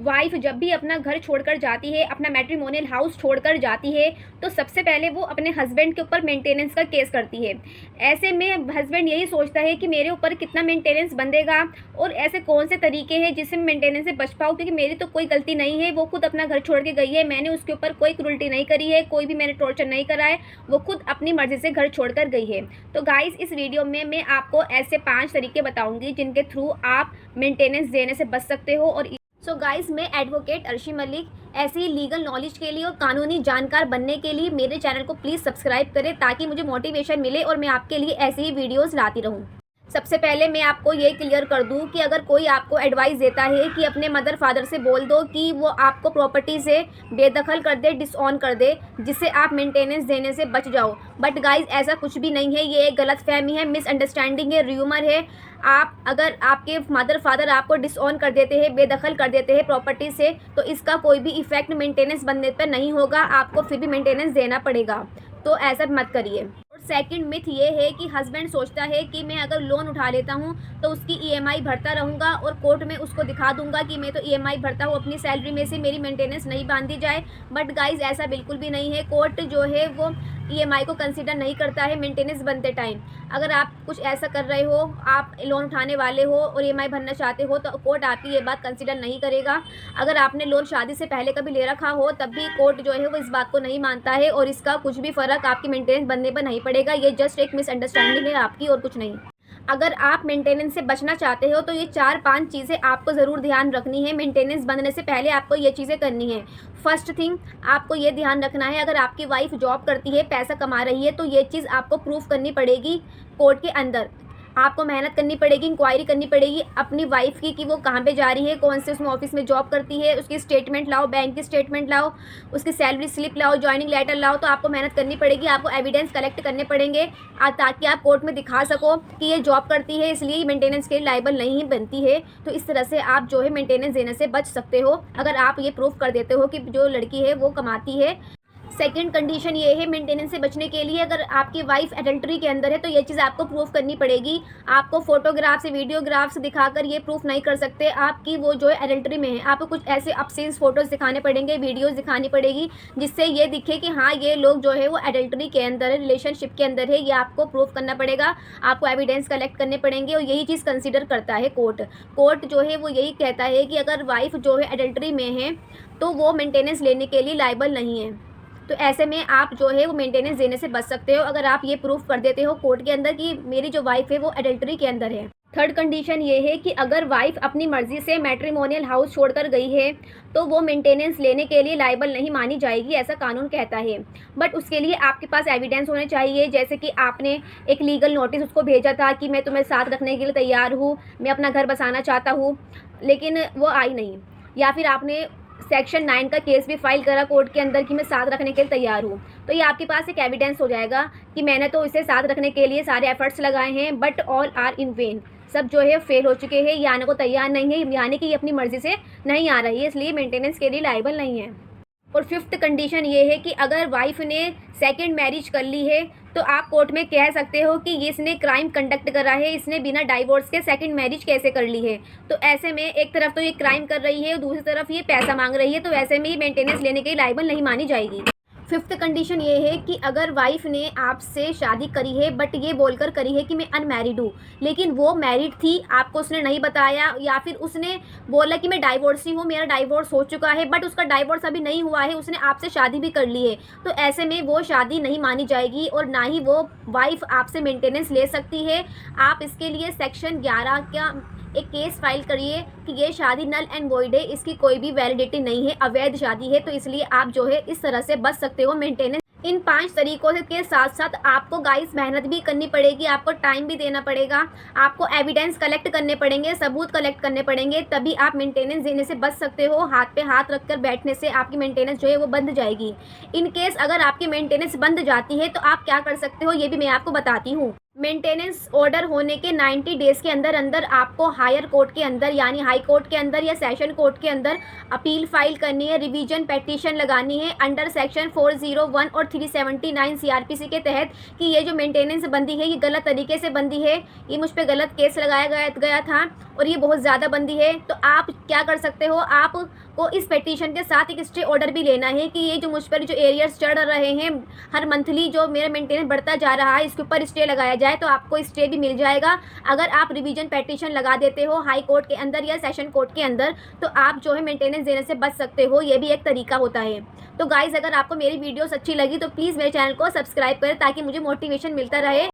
Wife जब भी अपना घर छोड़कर जाती है, अपना मैट्रिमोनियल हाउस छोड़कर जाती है, तो सबसे पहले वो अपने हस्बैंड के ऊपर मेंटेनेंस का केस करती है। ऐसे में हस्बैंड यही सोचता है कि मेरे ऊपर कितना मेंटेनेंस बंधेगा और ऐसे कौन से तरीके हैं जिससे मैं मेंटेनेंस से बच पाऊँ, क्योंकि मेरी तो कोई गलती नहीं है। वो खुद अपना घर छोड़ के गई है, मैंने उसके ऊपर कोई क्रूरटी नहीं करी है, कोई भी मैंने टॉर्चर नहीं करा है, वो खुद अपनी मर्जी से घर छोड़कर गई है। तो गाइस, इस वीडियो में मैं आपको ऐसे 5 तरीके बताऊंगी जिनके थ्रू आप मेंटेनेंस देने से बच सकते हो। और सो गाइस, मैं एडवोकेट अर्शी मलिक। ऐसे ही लीगल नॉलेज के लिए और कानूनी जानकार बनने के लिए मेरे चैनल को प्लीज़ सब्सक्राइब करें, ताकि मुझे मोटिवेशन मिले और मैं आपके लिए ऐसे ही वीडियोस लाती रहूं। सबसे पहले मैं आपको ये क्लियर कर दूं कि अगर कोई आपको एडवाइस देता है कि अपने मदर फादर से बोल दो कि वो आपको प्रॉपर्टी से बेदखल कर दे, डिसऑन कर दे, जिससे आप मेंटेनेंस देने से बच जाओ, बट गाइस ऐसा कुछ भी नहीं है। ये एक गलतफहमी है, मिसअंडरस्टैंडिंग है, र्यूमर है। अगर आपके मदर फादर आपको डिसऑन कर देते हैं, बेदखल कर देते हैं प्रॉपर्टी से, तो इसका कोई भी इफेक्ट मेंटेनेंस बनने पर नहीं होगा, आपको फिर भी मेंटेनेंस देना पड़ेगा। तो ऐसा मत करिए। सेकंड मिथ ये है कि हस्बैंड सोचता है कि मैं अगर लोन उठा लेता हूँ तो उसकी ईएमआई भरता रहूँगा और कोर्ट में उसको दिखा दूंगा कि मैं तो ईएमआई भरता हूँ अपनी सैलरी में से, मेरी मेंटेनेंस नहीं बांधी जाए। बट गाइज ऐसा बिल्कुल भी नहीं है। कोर्ट जो है वो ईएमआई को कंसीडर नहीं करता है मेंटेनेंस बनते टाइम। अगर आप कुछ ऐसा कर रहे हो, आप लोन उठाने वाले हो और ईएमआई भरना चाहते हो, तो कोर्ट आपकी ये बात कंसीडर नहीं करेगा। अगर आपने लोन शादी से पहले कभी ले रखा हो, तब भी कोर्ट जो है वो इस बात को नहीं मानता है और इसका कुछ भी फ़र्क आपकी मेंटेनेंस बनने पर नहीं पड़ेगा। ये जस्ट एक मिसअंडरस्टैंडिंग है आपकी और कुछ नहीं। अगर आप मेंटेनेंस से बचना चाहते हो तो ये 4-5 चीज़ें आपको ज़रूर ध्यान रखनी है। मेंटेनेंस बनने से पहले आपको ये चीज़ें करनी है। फर्स्ट थिंग, आपको ये ध्यान रखना है, अगर आपकी वाइफ जॉब करती है, पैसा कमा रही है, तो ये चीज़ आपको प्रूफ करनी पड़ेगी कोर्ट के अंदर। आपको मेहनत करनी पड़ेगी, इंक्वायरी करनी पड़ेगी अपनी वाइफ की कि वो कहाँ पे जा रही है, कौन से उसमें ऑफिस में जॉब करती है, उसकी स्टेटमेंट लाओ, बैंक की स्टेटमेंट लाओ, उसकी सैलरी स्लिप लाओ, जॉइनिंग लेटर लाओ। तो आपको मेहनत करनी पड़ेगी, आपको एविडेंस कलेक्ट करने पड़ेंगे ताकि आप कोर्ट में दिखा सको कि ये जॉब करती है, इसलिए मेंटेनेंस के लिए लायबल नहीं बनती है। तो इस तरह से आप जो है मेंटेनेंस देने से बच सकते हो, अगर आप ये प्रूफ कर देते हो कि जो लड़की है वो कमाती है। सेकंड कंडीशन ये है मेंटेनेंस से बचने के लिए, अगर आपकी वाइफ एडल्ट्री के अंदर है तो ये चीज़ आपको प्रूफ करनी पड़ेगी। आपको फोटोग्राफ से, वीडियोग्राफ से दिखाकर ये प्रूफ नहीं कर सकते आपकी वो जो है एडल्ट्री में है। आपको कुछ ऐसे अपसीन्स फोटोज दिखाने पड़ेंगे, वीडियोस दिखानी पड़ेगी, जिससे ये दिखे कि हाँ ये लोग जो है वो एडल्ट्री के अंदर है, रिलेशनशिप के अंदर है। ये आपको प्रूफ करना पड़ेगा, आपको एविडेंस कलेक्ट करने पड़ेंगे और यही चीज़ कंसिडर करता है कोर्ट। कोर्ट जो है वो यही कहता है कि अगर वाइफ जो है एडल्ट्री में है तो वो मेंटेनेंस लेने के लिए लायबल नहीं है। तो ऐसे में आप जो है वो मेंटेनेंस देने से बच सकते हो, अगर आप ये प्रूफ कर देते हो कोर्ट के अंदर कि मेरी जो वाइफ है वो एडल्ट्री के अंदर है। थर्ड कंडीशन ये है कि अगर वाइफ अपनी मर्जी से मैट्रिमोनियल हाउस छोड़कर गई है तो वो मेंटेनेंस लेने के लिए लायबल नहीं मानी जाएगी, ऐसा कानून कहता है। बट उसके लिए आपके पास एविडेंस होने चाहिए, जैसे कि आपने एक लीगल नोटिस उसको भेजा था कि मैं तुम्हें साथ रखने के लिए तैयार हूँ, मैं अपना घर बसाना चाहता हूँ, लेकिन वो आई नहीं। या फिर आपने सेक्शन 9 का केस भी फाइल करा कोर्ट के अंदर कि मैं साथ रखने के लिए तैयार हूँ, तो ये आपके पास एक एविडेंस हो जाएगा कि मैंने तो इसे साथ रखने के लिए सारे एफर्ट्स लगाए हैं, but all are in vain. सब जो है फेल हो चुके हैं, ये आने को तैयार नहीं है, यानी कि ये अपनी मर्जी से नहीं आ रही है, इसलिए मेंटेनेंस के लिए लायबल नहीं है। और फिफ्थ कंडीशन ये है कि अगर वाइफ ने सेकंड मैरिज कर ली है तो आप कोर्ट में कह सकते हो कि इसने क्राइम कंडक्ट करा है, इसने बिना डाइवोर्स के सेकंड मैरिज कैसे कर ली है। तो ऐसे में एक तरफ तो ये क्राइम कर रही है और दूसरी तरफ ये पैसा मांग रही है, तो ऐसे में मेंटेनेंस लेने के लिए लायबल नहीं मानी जाएगी। फिफ्थ कंडीशन ये है कि अगर वाइफ ने आपसे शादी करी है बट ये बोलकर करी है कि मैं अनमैरिड हूँ, लेकिन वो मैरिड थी, आपको उसने नहीं बताया, या फिर उसने बोला कि मैं डाइवोर्सी हूँ, मेरा डाइवोर्स हो चुका है, बट उसका डाइवोर्स अभी नहीं हुआ है, उसने आपसे शादी भी कर ली है, तो ऐसे में वो शादी नहीं मानी जाएगी और ना ही वो वाइफ आपसे मेंटेनेंस ले सकती है। आप इसके लिए सेक्शन 11 का एक केस फाइल करिए कि ये शादी नल एंड वॉइड है, इसकी कोई भी वैलिडिटी नहीं है, अवैध शादी है, तो इसलिए आप जो है इस तरह से बच सकते हो मेंटेनेंस। इन 5 तरीकों के साथ साथ आपको गाइस मेहनत भी करनी पड़ेगी, आपको टाइम भी देना पड़ेगा, आपको एविडेंस कलेक्ट करने पड़ेंगे, सबूत कलेक्ट करने पड़ेंगे, तभी आप मेंटेनेंस देने से बच सकते हो। हाथ पे हाथ रखकर बैठने से आपकी मेंटेनेंस जो है वो बंद जाएगी। इन केस अगर आपकी मेंटेनेंस बंद जाती है तो आप क्या कर सकते हो, ये भी मैं आपको बताती हूँ। मेंटेनेंस ऑर्डर होने के 90 डेज़ के अंदर अंदर आपको हायर कोर्ट के अंदर यानी हाई कोर्ट के अंदर या सेशन कोर्ट के अंदर अपील फाइल करनी है, रिवीजन पेटिशन लगानी है अंडर सेक्शन 401 और 379 सीआरपीसी के तहत कि ये जो मेंटेनेंस बंदी है ये गलत तरीके से बंदी है, ये मुझ पे गलत केस लगाया गया था और ये बहुत ज़्यादा बंदी है। तो आप क्या कर सकते हो, आपको इस पेटिशन के साथ एक स्टे ऑर्डर भी लेना है कि ये जो मुझ पर जो एरियर्स चढ़ रहे हैं, हर मंथली जो मेरा मेंटेनेंस बढ़ता जा रहा है, इसके ऊपर स्टे लगाया जाए तो आपको स्टे भी मिल जाएगा। अगर आप रिवीजन पेटिशन लगा देते हो हाई कोर्ट के अंदर या सेशन कोर्ट के अंदर तो आप जो है मेंटेनेंस देने से बच सकते हो, ये भी एक तरीका होता है। तो गाइज़, अगर आपको मेरी वीडियोस अच्छी लगी तो प्लीज़ मेरे चैनल को सब्सक्राइब करें ताकि मुझे मोटिवेशन मिलता रहे।